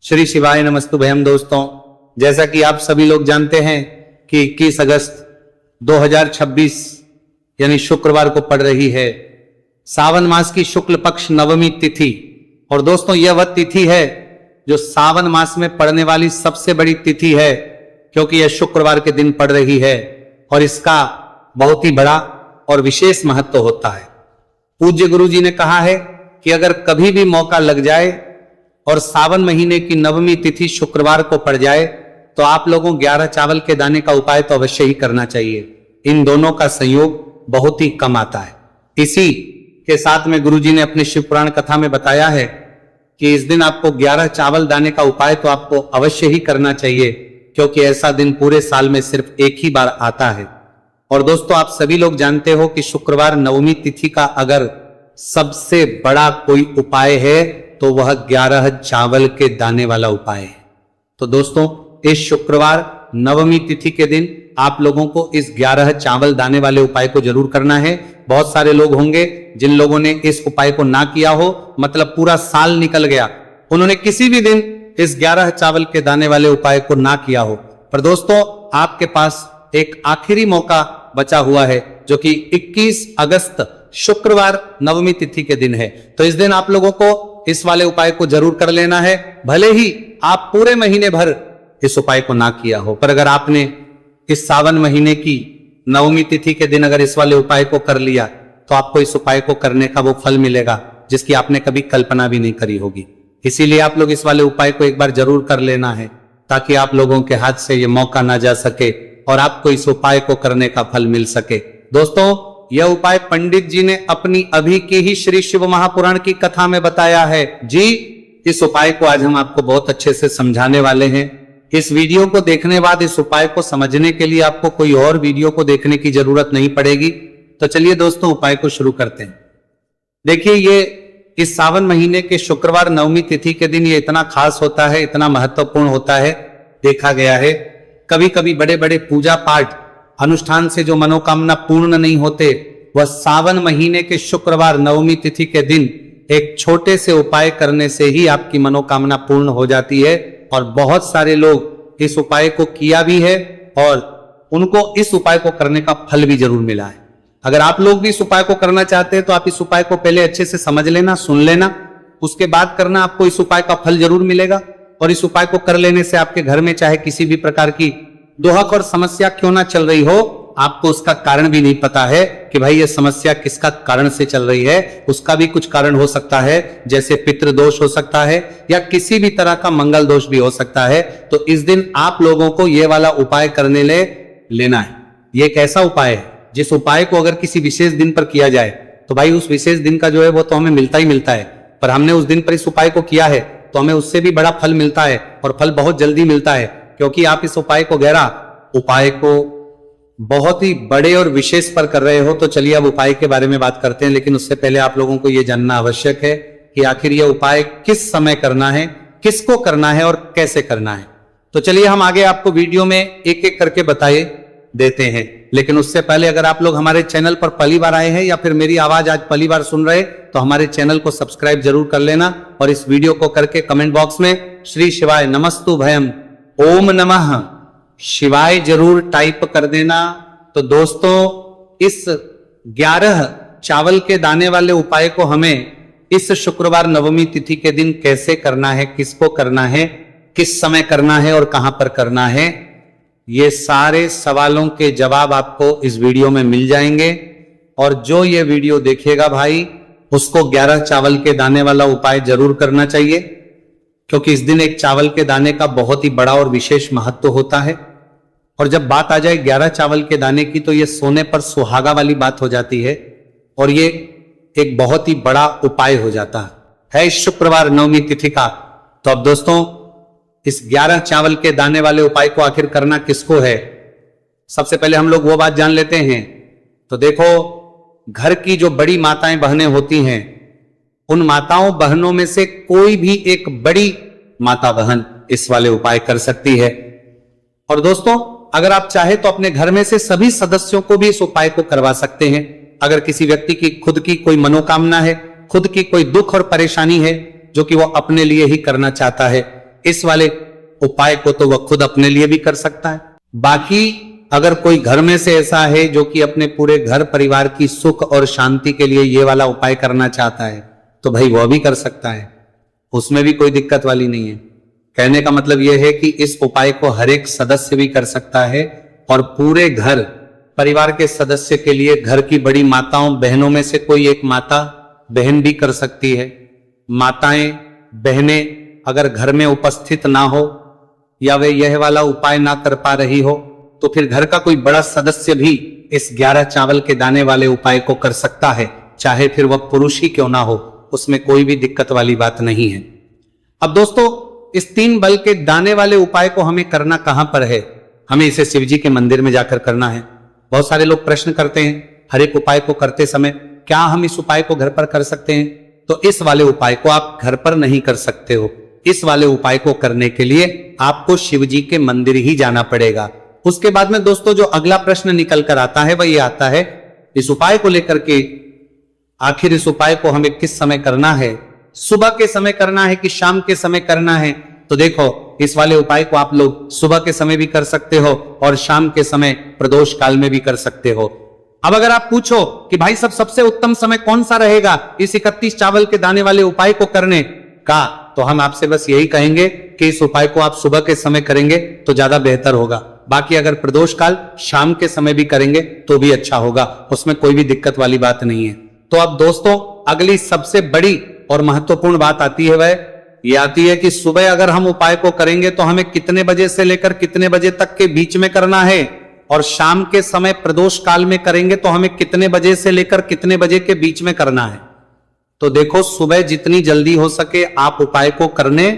श्री शिवाय नमस्तुभयम। दोस्तों, जैसा कि आप सभी लोग जानते हैं कि 21 अगस्त 2026 यानी शुक्रवार को पड़ रही है सावन मास की शुक्ल पक्ष नवमी तिथि। और दोस्तों, यह वह तिथि है जो सावन मास में पड़ने वाली सबसे बड़ी तिथि है, क्योंकि यह शुक्रवार के दिन पड़ रही है और इसका बहुत ही बड़ा और विशेष महत्व होता है। पूज्य गुरु जी ने कहा है कि अगर कभी भी मौका लग जाए और सावन महीने की नवमी तिथि शुक्रवार को पड़ जाए तो आप लोगों 11 चावल के दाने का उपाय तो अवश्य ही करना चाहिए। इन दोनों का संयोग बहुत ही कम आता है। इसी के साथ में गुरुजी ने अपने शिव पुराण कथा में बताया है कि इस दिन आपको 11 चावल दाने का उपाय तो आपको अवश्य ही करना चाहिए, क्योंकि ऐसा दिन पूरे साल में सिर्फ एक ही बार आता है। और दोस्तों, आप सभी लोग जानते हो कि शुक्रवार नवमी तिथि का अगर सबसे बड़ा कोई उपाय है तो वह 11 चावल के दाने वाला उपाय है। तो दोस्तों, इस शुक्रवार नवमी तिथि के दिन आप लोगों को इस 11 चावल दाने वाले उपाय को जरूर करना है। बहुत सारे लोग होंगे जिन लोगों ने इस उपाय को ना किया हो, मतलब पूरा साल निकल गया, उन्होंने किसी भी दिन इस 11 चावल के दाने वाले उपाय को ना किया हो। पर दोस्तों, आपके पास एक आखिरी मौका बचा हुआ है, जो कि 21 अगस्त शुक्रवार नवमी तिथि के दिन है। तो इस दिन आप लोगों को इस वाले उपाय को जरूर कर लेना है, भले ही आप पूरे महीने भर इस उपाय को ना किया हो। पर अगर आपने इस सावन महीने की नवमी तिथि के दिन अगर इस वाले उपाय को कर लिया तो आपको इस उपाय को करने का वो फल मिलेगा जिसकी आपने कभी कल्पना भी नहीं करी होगी। इसीलिए आप लोग इस वाले उपाय को एक बार जरूर कर लेना है, ताकि आप लोगों के हाथ से ये मौका ना जा सके और आपको इस उपाय को करने का फल मिल सके। दोस्तों, यह उपाय पंडित जी ने अपनी अभी की ही श्री शिव महापुराण की कथा में बताया है जी। इस उपाय को आज हम आपको बहुत अच्छे से समझाने वाले हैं। इस वीडियो को देखने बाद इस उपाय को समझने के लिए आपको कोई और वीडियो को देखने की जरूरत नहीं पड़ेगी। तो चलिए दोस्तों, उपाय को शुरू करते हैं। देखिए, ये इस सावन महीने के शुक्रवार नवमी तिथि के दिन ये इतना खास होता है, इतना महत्वपूर्ण होता है। देखा गया है कभी कभी बड़े बड़े पूजा पाठ अनुष्ठान से जो मनोकामना पूर्ण नहीं होते, वह सावन महीने के शुक्रवार नवमी तिथि के दिन एक छोटे से उपाय करने से ही आपकी मनोकामना पूर्ण हो जाती है। और बहुत सारे लोग इस उपाय को किया भी है और उनको इस उपाय को करने का फल भी जरूर मिला है। अगर आप लोग भी इस उपाय को करना चाहते हैं तो आप इस उपाय को पहले अच्छे से समझ लेना, सुन लेना, उसके बाद करना। आपको इस उपाय का फल जरूर मिलेगा। और इस उपाय को कर लेने से आपके घर में चाहे किसी भी प्रकार की दुहक और समस्या क्यों ना चल रही हो, आपको उसका कारण भी नहीं पता है कि भाई ये समस्या किसका कारण से चल रही है। उसका भी कुछ कारण हो सकता है, जैसे पितृ दोष हो सकता है या किसी भी तरह का मंगल दोष भी हो सकता है। तो इस दिन आप लोगों को ये वाला उपाय करने लेना है। ये एक ऐसा उपाय है जिस उपाय को अगर किसी विशेष दिन पर किया जाए तो भाई उस विशेष दिन का जो है वो तो हमें मिलता ही मिलता है। पर हमने उस दिन पर इस उपाय को किया है तो हमें उससे भी बड़ा फल मिलता है, और फल बहुत जल्दी मिलता है, क्योंकि आप इस उपाय को बहुत ही बड़े और विशेष पर कर रहे हो। तो चलिए अब उपाय के बारे में बात करते हैं, लेकिन उससे पहले आप लोगों को यह जानना आवश्यक है कि आखिर यह उपाय किस समय करना है, किसको करना है और कैसे करना है। तो चलिए हम आगे आपको वीडियो में एक एक करके बताए देते हैं। लेकिन उससे पहले अगर आप लोग हमारे चैनल पर पहली बार आए हैं या फिर मेरी आवाज आज पहली बार सुन रहे तो हमारे चैनल को सब्सक्राइब जरूर कर लेना, और इस वीडियो को करके कमेंट बॉक्स में श्री शिवाय नमस्तुभयम ओम नमः शिवाय जरूर टाइप कर देना। तो दोस्तों, इस 11 चावल के दाने वाले उपाय को हमें इस शुक्रवार नवमी तिथि के दिन कैसे करना है, किसको करना है, किस समय करना है और कहां पर करना है, ये सारे सवालों के जवाब आपको इस वीडियो में मिल जाएंगे। और जो ये वीडियो देखेगा भाई, उसको 11 चावल के दाने वाला उपाय जरूर करना चाहिए, क्योंकि इस दिन एक चावल के दाने का बहुत ही बड़ा और विशेष महत्व होता है। और जब बात आ जाए 11 चावल के दाने की तो ये सोने पर सुहागा वाली बात हो जाती है, और ये एक बहुत ही बड़ा उपाय हो जाता है इस शुक्रवार नवमी तिथि का। तो अब दोस्तों, इस 11 चावल के दाने वाले उपाय को आखिर करना किसको है, सबसे पहले हम लोग वो बात जान लेते हैं। तो देखो, घर की जो बड़ी माताएं बहनें होती हैं, उन माताओं बहनों में से कोई भी एक बड़ी माता बहन इस वाले उपाय कर सकती है। और दोस्तों, अगर आप चाहे तो अपने घर में से सभी सदस्यों को भी इस उपाय को करवा सकते हैं। अगर किसी व्यक्ति की खुद की कोई मनोकामना है, खुद की कोई दुख और परेशानी है जो कि वो अपने लिए ही करना चाहता है, इस वाले उपाय को तो वह खुद अपने लिए भी कर सकता है। बाकी अगर कोई घर में से ऐसा है जो कि अपने पूरे घर परिवार की सुख और शांति के लिए ये वाला उपाय करना चाहता है, तो भाई वह भी कर सकता है, उसमें भी कोई दिक्कत वाली नहीं है। कहने का मतलब यह है कि इस उपाय को हर एक सदस्य भी कर सकता है और पूरे घर परिवार के सदस्य के लिए घर की बड़ी माताओं बहनों में से कोई एक माता बहन भी कर सकती है। माताएं बहनें अगर घर में उपस्थित ना हो या वे यह वाला उपाय ना कर पा रही हो, तो फिर घर का कोई बड़ा सदस्य भी इस 11 चावल के दाने वाले उपाय को कर सकता है, चाहे फिर वह पुरुष ही क्यों ना हो, उसमें कोई भी दिक्कत वाली बात नहीं है। अब दोस्तों, इस 3 बल के दाने वाले उपाय को हमें करना कहां पर है? हमें इसे शिव जी के मंदिर में जाकर करना है। बहुत सारे लोग प्रश्न करते हैं हर एक उपाय को करते समय, क्या हम इस उपाय को घर पर कर सकते हैं? तो इस वाले उपाय को आप घर पर नहीं कर सकते हो। इस वाले उपाय को करने के लिए आपको शिव जी के मंदिर ही जाना पड़ेगा। उसके बाद में दोस्तों जो अगला प्रश्न निकल कर आता है वह ये आता है, इस उपाय को लेकर के आखिर इस उपाय को हमें किस समय करना है? सुबह के समय करना है कि शाम के समय करना है? तो देखो, इस वाले उपाय को आप लोग सुबह के समय भी कर सकते हो और शाम के समय प्रदोष काल में भी कर सकते हो। अब अगर आप पूछो कि भाई सबसे उत्तम समय कौन सा रहेगा इस 31 चावल के दाने वाले उपाय को करने का, तो हम आपसे बस यही कहेंगे कि इस उपाय को आप सुबह के समय करेंगे तो ज्यादा बेहतर होगा। बाकी अगर प्रदोष काल शाम के समय भी करेंगे तो भी अच्छा होगा, उसमें कोई भी दिक्कत वाली बात नहीं है। तो अब दोस्तों अगली सबसे बड़ी और महत्वपूर्ण बात आती है, वह ये आती है कि सुबह अगर हम उपाय को करेंगे तो हमें कितने बजे से लेकर कितने बजे तक के बीच में करना है, और शाम के समय प्रदोष काल में करेंगे तो हमें कितने बजे से लेकर कितने बजे के बीच में करना है। तो देखो, सुबह जितनी जल्दी हो सके आप उपाय को करने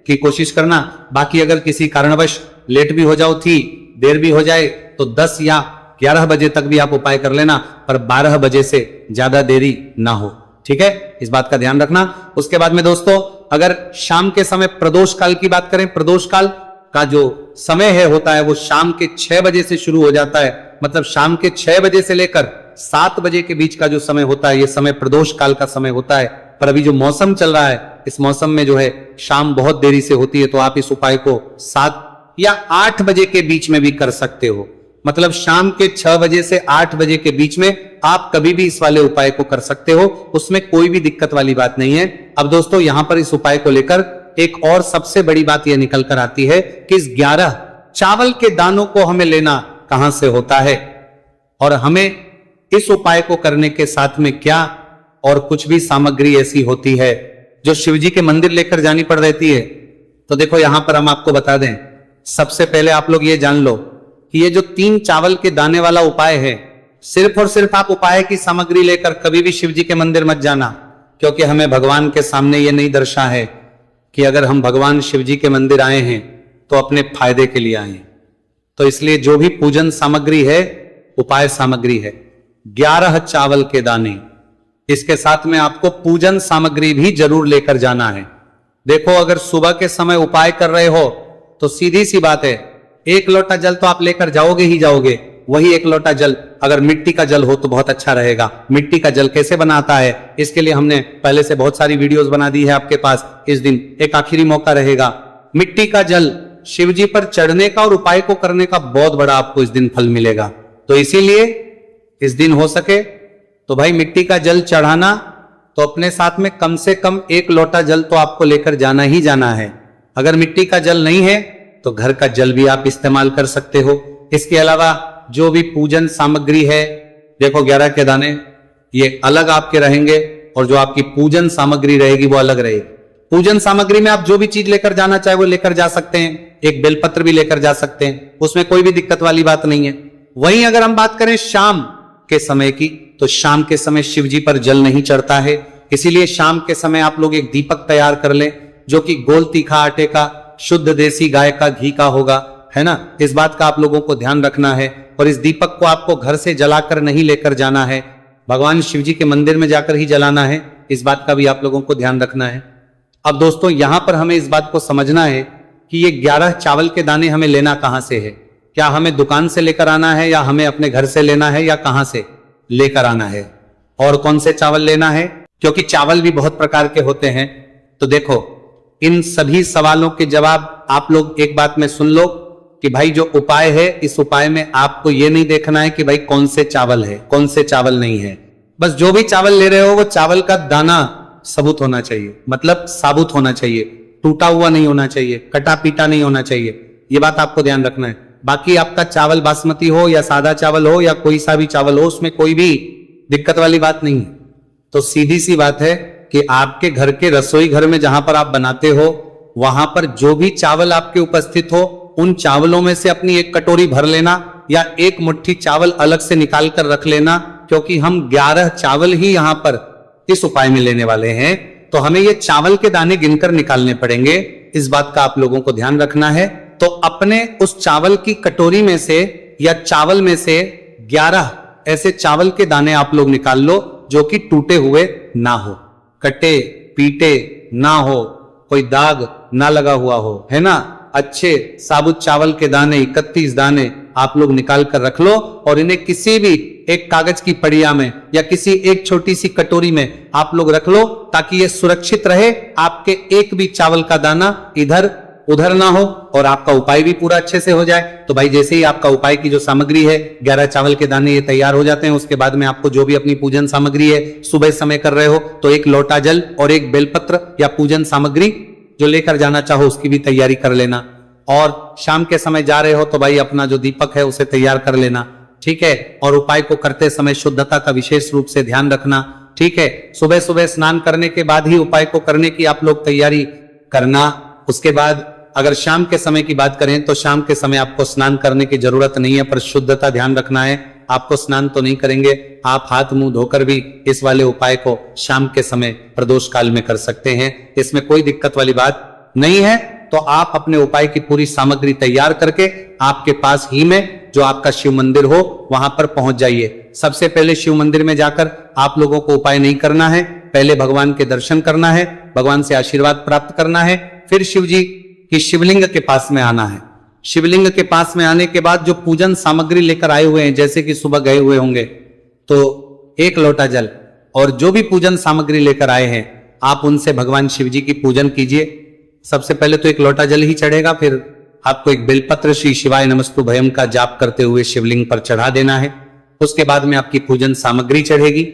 की कोशिश करना। बाकी अगर किसी कारणवश लेट भी हो जाओ, थी देर भी हो जाए, तो 10 या 11 बजे तक भी आप उपाय कर लेना, पर 12 बजे से ज्यादा देरी ना हो। ठीक है, इस बात का ध्यान रखना। उसके बाद में दोस्तों, अगर शाम के समय प्रदोष काल की बात करें, प्रदोष काल का जो समय होता है वो शाम के 6 बजे से शुरू हो जाता है। मतलब शाम के 6 बजे से लेकर 7 बजे के बीच का जो समय होता है, ये समय प्रदोष काल का समय होता है। पर अभी जो मौसम चल रहा है, इस मौसम में जो है शाम बहुत देरी से होती है, तो आप इस उपाय को 7 या 8 बजे के बीच में भी कर सकते हो। मतलब शाम के 6 बजे से 8 बजे के बीच में आप कभी भी इस वाले उपाय को कर सकते हो, उसमें कोई भी दिक्कत वाली बात नहीं है। अब दोस्तों, यहां पर इस उपाय को लेकर एक और सबसे बड़ी बात यह निकल कर आती है कि इस 11 चावल के दानों को हमें लेना कहां से होता है, और हमें इस उपाय को करने के साथ में क्या और कुछ भी सामग्री ऐसी होती है जो शिवजी के मंदिर लेकर जानी पड़ रहती है। तो देखो, यहां पर हम आपको बता दें, सबसे पहले आप लोग ये जान लो कि ये जो 3 चावल के दाने वाला उपाय है, सिर्फ और सिर्फ आप उपाय की सामग्री लेकर कभी भी शिवजी के मंदिर मत जाना, क्योंकि हमें भगवान के सामने ये नहीं दर्शा है कि अगर हम भगवान शिवजी के मंदिर आए हैं तो अपने फायदे के लिए आए हैं। तो इसलिए जो भी पूजन सामग्री है, उपाय सामग्री है 11 चावल के दाने, इसके साथ में आपको पूजन सामग्री भी जरूर लेकर जाना है। देखो, अगर सुबह के समय उपाय कर रहे हो तो सीधी सी बात है, 1 लोटा जल तो आप लेकर जाओगे ही जाओगे। वही 1 लोटा जल अगर मिट्टी का जल हो तो बहुत अच्छा रहेगा। मिट्टी का जल कैसे बनाता है, इसके लिए हमने पहले से बहुत सारी वीडियोस बना दी है आपके पास। इस दिन एक आखिरी मौका रहेगा, मिट्टी का जल शिवजी पर चढ़ने का और उपाय को करने का बहुत बड़ा आपको इस दिन फल मिलेगा। तो इसीलिए इस दिन हो सके तो भाई मिट्टी का जल चढ़ाना, तो अपने साथ में कम से कम 1 लोटा जल तो आपको लेकर जाना ही जाना है। अगर मिट्टी का जल नहीं है तो घर का जल भी आप इस्तेमाल कर सकते हो। इसके अलावा जो भी पूजन सामग्री है, देखो 11 के दाने ये अलग आपके रहेंगे और जो आपकी पूजन सामग्री रहेगी वो अलग रहेगी। पूजन सामग्री में आप जो भी चीज लेकर जाना चाहे वो लेकर जा सकते हैं, एक बेलपत्र भी लेकर जा सकते हैं, उसमें कोई भी दिक्कत वाली बात नहीं है। वहीं अगर हम बात करें शाम के समय की, तो शाम के समय शिवजी पर जल नहीं चढ़ता है, इसीलिए शाम के समय आप लोग एक दीपक तैयार कर लें जो कि गोल तीखा आटे का, शुद्ध देसी गाय का घी का होगा, है ना। इस बात का आप लोगों को ध्यान रखना है। और इस दीपक को आपको घर से जलाकर नहीं लेकर जाना है, भगवान शिवजी के मंदिर में जाकर ही जलाना है। इस बात का भी आप लोगों को ध्यान रखना है। अब दोस्तों, यहां पर हमें इस बात को समझना है कि ये 11 चावल के दाने हमें लेना कहां से है। क्या हमें दुकान से लेकर आना है, या हमें अपने घर से लेना है, या कहां से लेकर आना है, और कौन से चावल लेना है, क्योंकि चावल भी बहुत प्रकार के होते हैं। तो देखो, इन सभी सवालों के जवाब आप लोग एक बात में सुन लो कि भाई जो उपाय है, इस उपाय में आपको ये नहीं देखना है कि भाई कौन से चावल है, कौन से चावल नहीं है। बस जो भी चावल ले रहे हो वो चावल का दाना सबूत होना चाहिए, मतलब साबुत होना चाहिए, टूटा हुआ नहीं होना चाहिए, कटा पीटा नहीं होना चाहिए। ये बात आपको ध्यान रखना है। बाकी आपका चावल बासमती हो या सादा चावल हो या कोई सा भी चावल हो, उसमें कोई भी दिक्कत वाली बात नहीं है। तो सीधी सी बात है कि आपके घर के रसोई घर में जहां पर आप बनाते हो, वहां पर जो भी चावल आपके उपस्थित हो, उन चावलों में से अपनी एक कटोरी भर लेना या एक मुट्ठी चावल अलग से निकाल कर रख लेना, क्योंकि हम 11 चावल ही यहां पर इस उपाय में लेने वाले हैं। तो हमें ये चावल के दाने गिनकर निकालने पड़ेंगे, इस बात का आप लोगों को ध्यान रखना है। तो अपने उस चावल की कटोरी में से या चावल में से 11 ऐसे चावल के दाने आप लोग निकाल लो जो कि टूटे हुए ना हो, कटे पीटे ना हो, कोई दाग ना लगा हुआ हो, है ना। अच्छे साबुत चावल के दाने 31 दाने आप लोग निकाल कर रख लो और इन्हें किसी भी एक कागज की पड़िया में या किसी एक छोटी सी कटोरी में आप लोग रख लो, ताकि ये सुरक्षित रहे, आपके एक भी चावल का दाना इधर उधर ना हो और आपका उपाय भी पूरा अच्छे से हो जाए। तो भाई जैसे ही आपका उपाय की जो सामग्री है, 11 चावल के दाने ये तैयार हो जाते हैं, उसके बाद में आपको जो भी अपनी पूजन सामग्री है, सुबह समय कर रहे हो तो एक लोटा जल और एक बेलपत्र या पूजन सामग्री जो लेकर जाना चाहो उसकी भी तैयारी कर लेना। और शाम के समय जा रहे हो तो भाई अपना जो दीपक है उसे तैयार कर लेना, ठीक है। और उपाय को करते समय शुद्धता का विशेष रूप से ध्यान रखना, ठीक है। सुबह सुबह स्नान करने के बाद ही उपाय को करने की आप लोग तैयारी करना। उसके बाद अगर शाम के समय की बात करें तो शाम के समय आपको स्नान करने की जरूरत नहीं है, पर शुद्धता ध्यान रखना है। आपको स्नान तो नहीं करेंगे, आप हाथ मुंह धोकर भी इस वाले उपाय को शाम के समय प्रदोष काल में कर सकते हैं, इसमें कोई दिक्कत वाली बात नहीं है। तो आप अपने उपाय की पूरी सामग्री तैयार करके आपके पास ही में जो आपका शिव मंदिर हो वहां पर पहुंच जाइए। सबसे पहले शिव मंदिर में जाकर आप लोगों को उपाय नहीं करना है, पहले भगवान के दर्शन करना है, भगवान से आशीर्वाद प्राप्त करना है, फिर शिव जी की शिवलिंग के पास में आना है। शिवलिंग के पास में आने के बाद जो पूजन सामग्री लेकर आए हुए हैं, जैसे कि सुबह गए हुए होंगे तो एक लोटा जल और जो भी पूजन सामग्री लेकर आए हैं आप उनसे भगवान शिव जी की पूजन कीजिए। सबसे पहले तो एक लोटा जल ही चढ़ेगा, फिर आपको एक बेलपत्र श्री शिवाय नमस्तु भयम का जाप करते हुए शिवलिंग पर चढ़ा देना है। उसके बाद में आपकी पूजन सामग्री चढ़ेगी।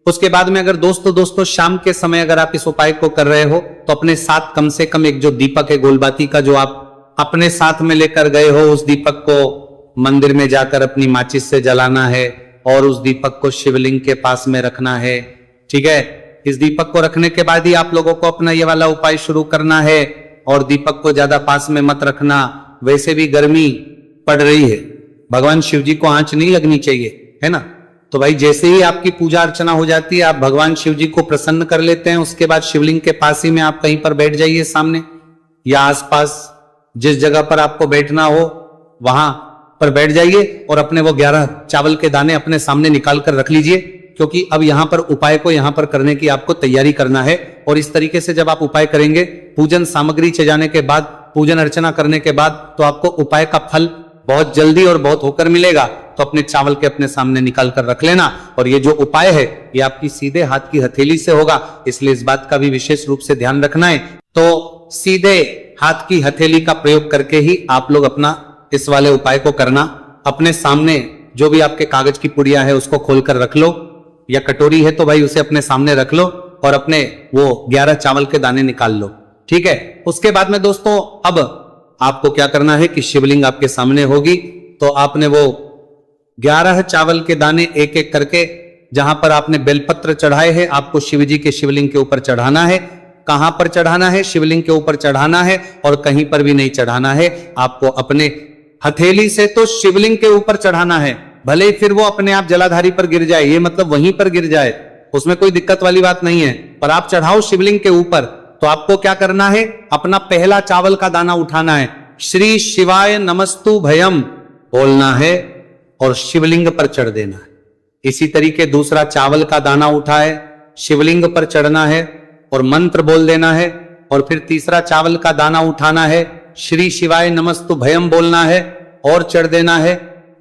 उसके बाद में अगर दोस्तों शाम के समय अगर आप इस उपाय को कर रहे हो तो अपने साथ कम से कम एक जो दीपक है गोलबाती का, जो आप अपने साथ में लेकर गए हो, उस दीपक को मंदिर में जाकर अपनी माचिस से जलाना है और उस दीपक को शिवलिंग के पास में रखना है, ठीक है। इस दीपक को रखने के बाद ही आप लोगों को अपना ये वाला उपाय शुरू करना है और दीपक को ज्यादा पास में मत रखना। वैसे भी गर्मी पड़ रही है, भगवान शिव जी को आंच नहीं लगनी चाहिए, है ना। तो भाई जैसे ही आपकी पूजा अर्चना हो जाती है, आप भगवान शिव जी को प्रसन्न कर लेते हैं, उसके बाद शिवलिंग के पास ही में आप कहीं पर बैठ जाइए, सामने या आसपास जिस जगह पर आपको बैठना हो वहां पर बैठ जाइए और अपने वो 11 चावल के दाने अपने सामने निकाल कर रख लीजिए, क्योंकि अब यहां पर उपाय को यहां पर करने की आपको तैयारी करना है। और इस तरीके से जब आप उपाय करेंगे, पूजन सामग्री जाने के बाद, पूजन अर्चना करने के बाद, तो आपको उपाय का फल बहुत जल्दी और बहुत होकर मिलेगा। तो अपने चावल के अपने सामने निकाल कर रख लेना। और ये जो उपाय है ये आपकी सीधे हाथ की हथेली से होगा, इसलिए इस बात का भी विशेष रूप से ध्यान रखना है। तो सीधे हाथ की हथेली का प्रयोग करके ही आप लोग अपना इस वाले उपाय को करना। अपने सामने जो भी आपके कागज की पुड़िया है उसको खोलकर रख लो, या कटोरी है तो भाई उसे अपने सामने रख लो और अपने वो 11 चावल के दाने निकाल लो, ठीक है। उसके बाद में दोस्तों अब आपको क्या करना है कि शिवलिंग आपके सामने होगी, तो आपने वो 11 चावल के दाने एक एक करके जहां पर आपने बेलपत्र चढ़ाए हैं आपको शिव जी के शिवलिंग के ऊपर चढ़ाना है। कहां पर चढ़ाना है? शिवलिंग के ऊपर चढ़ाना है और कहीं पर भी नहीं चढ़ाना है। आपको अपने हथेली से तो शिवलिंग के ऊपर चढ़ाना है, भले ही फिर वो अपने आप जलाधारी पर गिर जाए, ये मतलब वहीं पर गिर जाए, उसमें कोई दिक्कत वाली बात नहीं है, पर आप चढ़ाओ शिवलिंग के ऊपर। तो आपको क्या करना है? अपना पहला चावल का दाना उठाना है, श्री शिवाय नमस्तु भयम बोलना है और शिवलिंग पर चढ़ देना है। इसी तरीके दूसरा चावल का दाना उठाए, शिवलिंग पर चढ़ना है और मंत्र बोल देना है। और फिर तीसरा चावल का दाना उठाना है, श्री शिवाय नमस्तु भयम बोलना है और चढ़ देना है।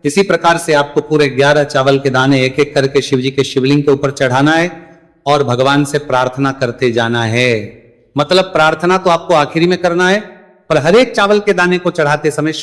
इसी प्रकार से आपको पूरे 11 चावल के दाने एक एक करके शिव जी के शिवलिंग के ऊपर चढ़ाना है और भगवान से प्रार्थना करते जाना है। मतलब प्रार्थना तो आपको आखिरी में करना है, पर हर एक चावल के दाने को चढ़ाते समय